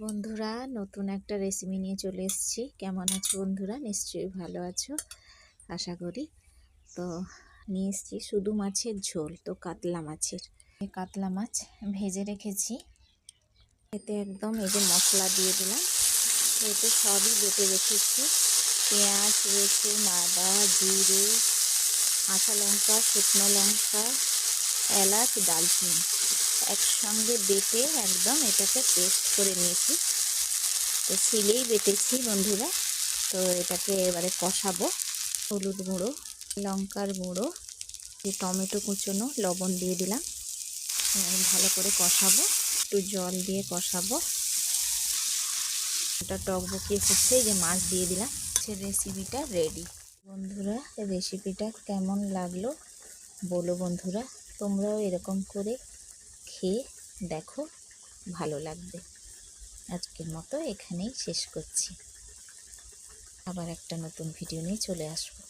বন্ধুরা, নতুন একটা রেসিপি নিয়ে চলে এসেছি। কেমন আছো বন্ধুরা? নিশ্চয়ই ভালো আছো আশা করি। তো নিয়ে এসেছি শুধু মাছের ঝোল, তো কাতলা মাছের। কাতলা মাছ ভেজে রেখেছি, এতে একদম এই যে মশলা দিয়ে দিলাম। এতে সবই বেটে রেখেছি, পেঁয়াজ, রসুন, আদা, জিরে, কাঁচা লঙ্কা, শুকনো লঙ্কা, এলাচ, দারচিনি একসঙ্গে বেটে একদম এটাকে পেস্ট করে নিয়েছি। তো শিলেই বেটেছি বন্ধুরা। তো এটাকে এবারে কষাবো। হলুদ গুঁড়ো, লঙ্কার গুঁড়ো, টমেটো কুচোনো, লবণ দিয়ে দিলাম। ভালো করে কষাবো, একটু জল দিয়ে কষাবো। এটা টকবকিয়ে ফুটছে, যে মাছ দিয়ে দিলাম। রেসিপিটা রেডি বন্ধুরা। রেসিপিটা কেমন লাগলো বলো বন্ধুরা। তোমরাও এরকম করে খেয়ে দেখো, ভালো লাগবে। আজকের মতো এখানেই শেষ করছি। আবার একটা নতুন ভিডিও নিয়ে চলে আসবো।